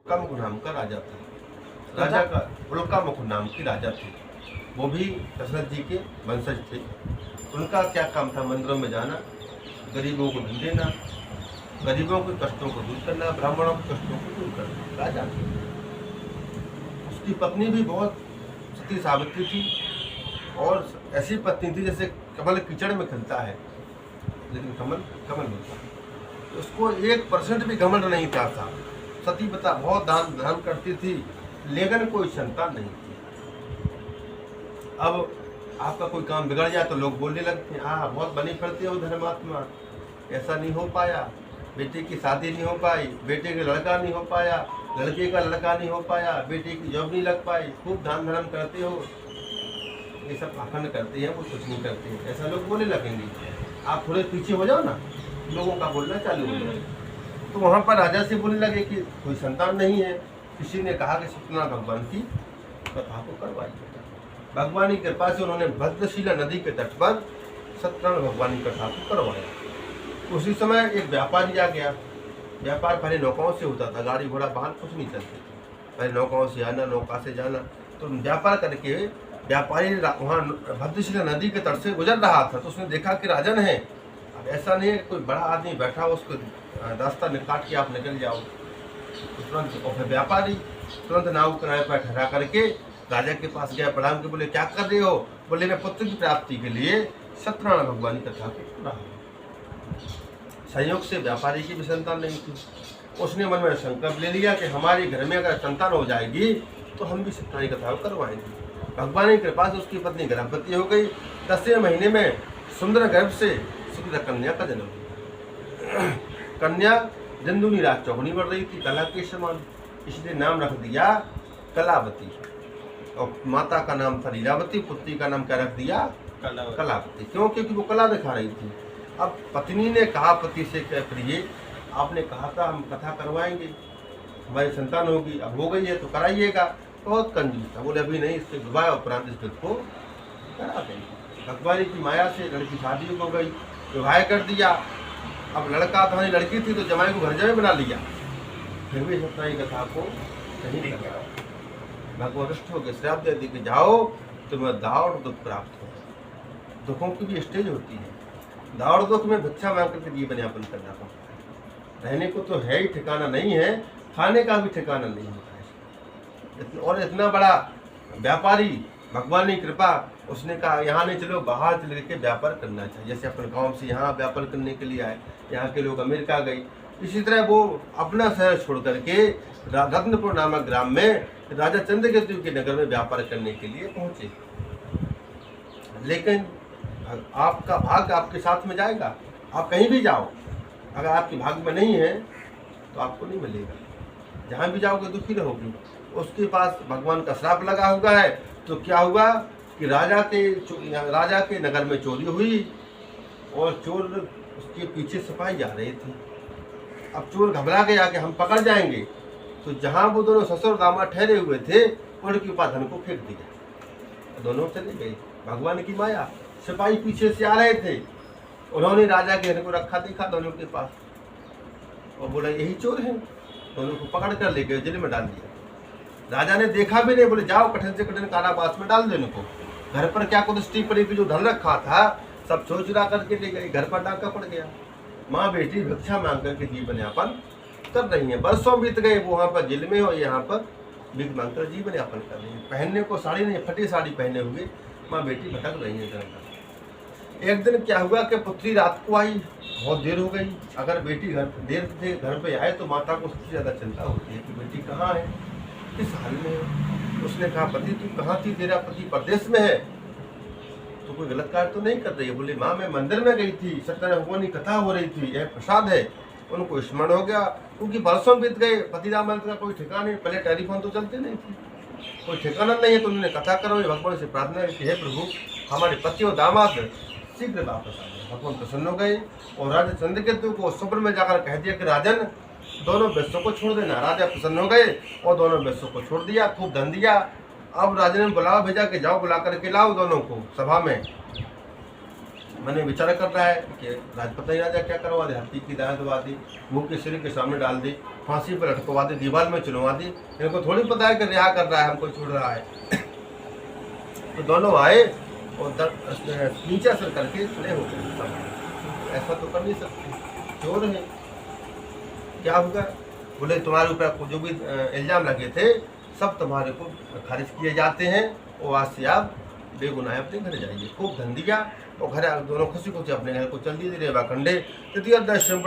कमुख नाम का राजा था। राजा का उल्कामुख नाम की राजा थे। वो भी दशरथ जी के वंशज थे। उनका क्या काम था? मंदिरों में जाना, गरीबों को धन देना, गरीबों के कष्टों को दूर करना, ब्राह्मणों के कष्टों को दूर करना। राजा उसकी पत्नी भी बहुत सती सावित्री थी और ऐसी पत्नी थी जैसे कमल कीचड़ में खिलता है, लेकिन कमल कमल होता है। उसको 1% भी घमंड नहीं था। सती बता बहुत दान दान करती थी, लेकिन कोई संतान नहीं थी। अब आपका कोई काम बिगड़ जाए तो लोग बोलने लगते हैं, हाँ बहुत बनी फिरते हो धर्मात्मा, ऐसा नहीं हो पाया, बेटे की शादी नहीं हो पाई, बेटे का लड़का नहीं हो पाया, लड़के का लड़का नहीं हो पाया, बेटे की जॉब नहीं लग पाई, खूब दान धर्म करते हो। ये सब पाखंड करते हैं, वो कुछ नहीं करते हैं, ऐसा लोग बोलने लगेंगे। आप थोड़े पीछे हो जाओ ना, लोगों का बोलना चालू हो जाए। तो वहाँ पर राजा से बोलने लगे कि कोई संतान नहीं है। किसी ने कहा कि सत्यनारायण भगवान की कथा को करवाइए। भगवान की कृपा से उन्होंने भद्रशिला नदी के तट पर सत्यनारायण भगवान की कथा को करवाया। उसी समय एक व्यापारी आ गया। व्यापार पहले नौकाओं से होता था, गाड़ी घोड़ा वाहन कुछ नहीं चलते थे, पहले नौकाओं से आना, नौका से जाना। तो व्यापार करके व्यापारी वहाँ भद्रशिला नदी के तट से गुजर रहा था। तो उसने देखा कि राजन है। अब ऐसा नहीं है कि कोई बड़ा आदमी बैठा हो उसको रास्ता काट के आप निकल जाओ। तुरंत और व्यापारी तुरंत नाव किनारे पर ठहरा करके राजा के पास गया, प्रणाम के बोले क्या कर रहे हो? बोले मैं पुत्र की प्राप्ति के लिए सत्यनारायण भगवान की कथा को सुन रहा हूँ। संयोग से व्यापारी की भी संतान नहीं थी। उसने मन में संकल्प ले लिया कि हमारे घर में अगर संतान हो जाएगी तो हम भी सत्यनारायण की कथा को करवाएंगे। भगवान की कृपा से उसकी पत्नी गर्भवती हो गई। 10वें महीने में सुंदर गर्भ से सुंदर कन्या का जन्म हुआ। कन्या दिन दूनी रात चौगुनी बढ़ रही थी, कला के समान, इसलिए नाम रख दिया कलावती। और माता का नाम था लीलावती, पुत्री का नाम क्या रख दिया? कलावती। क्यों? क्योंकि वो कला दिखा रही थी। अब पत्नी ने कहा पति से, क्या प्रिय आपने कहा था हम कथा करवाएंगे, हमारी संतान होगी, अब हो गई है तो कराइएगा। बहुत कंजूस था, बोले अभी नहीं, इससे विवाह उपरांत इस को करा देंगे। भगवान की माया से लड़की शादी हो गई, विवाह कर दिया। अब लड़का था, लड़की थी तो जमाई को घर जमाई बना लिया, फिर भी सत्यनारायण की कथा को नहीं करा। भगवान रुष्ट हो गए, श्राप दे दी कि जाओ तुम्हें दाव दुख प्राप्त हो। दुखों की भी स्टेज होती है। दाव दुख में भिक्षा मांग करके जीवन यापन करना पड़ता है। रहने को तो है ही ठिकाना नहीं है, खाने का भी ठिकाना नहीं होता है। और इतना बड़ा व्यापारी, भगवान की कृपा, उसने कहा यहाँ नहीं चलो, बाहर चल के व्यापार करना चाहिए। जैसे अपने गांव से यहाँ व्यापार करने के लिए आए, यहाँ के लोग अमेरिका गए, इसी तरह वो अपना शहर छोड़ करके रत्नपुर नामक ग्राम में राजा चंद्रकेतु के नगर में व्यापार करने के लिए पहुंचे। लेकिन आपका भाग्य आपके साथ में जाएगा। आप कहीं भी जाओ, अगर आपके भाग्य में नहीं है तो आपको नहीं मिलेगा। जहाँ भी जाओगे दुखी रहोगे। उसके पास भगवान का श्राप लगा हुआ है। तो क्या हुआ कि राजा के नगर में चोरी हुई और चोर उसके पीछे सिपाही जा रहे थे। अब चोर घबरा गया कि हम पकड़ जाएंगे, तो जहाँ वो दोनों ससुर दामाद ठहरे हुए थे उनके ऊपर धन को फेंक दिया। दोनों चले गए। भगवान की माया, सिपाही पीछे से आ रहे थे, उन्होंने राजा के धन को रखा देखा दोनों के पास और बोला यही चोर हैं। दोनों को पकड़ कर ले गए, जेल में डाल दिया। राजा ने देखा भी नहीं, बोले जाओ कठिन से कठिन कारावास में डाल दो इनको। घर पर क्या कुदृष्टि पड़ी कि जो धन रखा था सब चोर चुरा करके ले गए, घर पर डाका पड़ गया। माँ बेटी भिक्षा मांग करके जीवन यापन कर रही हैं। बरसों बीत गए, वो वहाँ पर जेल में और यहाँ पर भीख मांग कर जीवन यापन कर रही है। पहनने को साड़ी नहीं, फटी साड़ी पहने हुए माँ बेटी भटक रही है घर। एक दिन क्या हुआ कि पुत्री रात को आई, बहुत देर हो गई। अगर बेटी देर से घर पे आए तो माता को सबसे ज़्यादा चिंता होती है कि बेटी कहाँ है, किस हाल में है। उसने कहा पति तू कहाँ थी, तेरा पति परदेश में है, तो कोई गलत कार्य तो नहीं कर रही है? बोले माँ मैं मंदिर में गई थी, सत्यनारायण भगवान की कथा हो रही थी, यह प्रसाद है। उनको स्मरण हो गया, क्योंकि बरसों बीत गए, पति राम का कोई ठिकाना नहीं। पहले टेलीफोन तो चलते नहीं थे, कोई ठिकाना नहीं है। तो उन्होंने कथा करवाई, भगवान से प्रार्थना की हे प्रभु हमारे पति और दामाद शीघ्र वापस आ गए। भगवान प्रसन्न हो गए और राजा चंद्रकेतु को स्वप्न में जाकर कह दिया कि राजन दोनों वैश्यों को छोड़ देना। राजा प्रसन्न हो गए और दोनों वैश्यों को छोड़ दिया, खूब धन दिया। अब राजा ने बुलावा भेजा कि जाओ बुला करके लाओ दोनों को सभा में। मैंने विचार कर रहा है कि राजपतानी राजा क्या करवा दे, हाथी की दाएं दबा दी, मुंह के सिर के सामने डाल दी, फांसी पर लटकवा दी, दीवार में चुनवा दी। इनको थोड़ी पता है कि रिहा कर रहा है, हमको छोड़ रहा है। तो दोनों आए और नीचा सर करके खड़े हो गए। ऐसा तो कर नहीं सकते, चोर है। क्या होगा? बोले तुम्हारे ऊपर जो भी इल्जाम लगे थे सब तुम्हारे को खारिज किए जाते हैं और आज से आप बेगुनाह अपने घर जाइए। खूब धन दिया और घर दोनों खुशी खुशी अपने घर को चल दिए। रेवा खंडे तृतीय दर्शन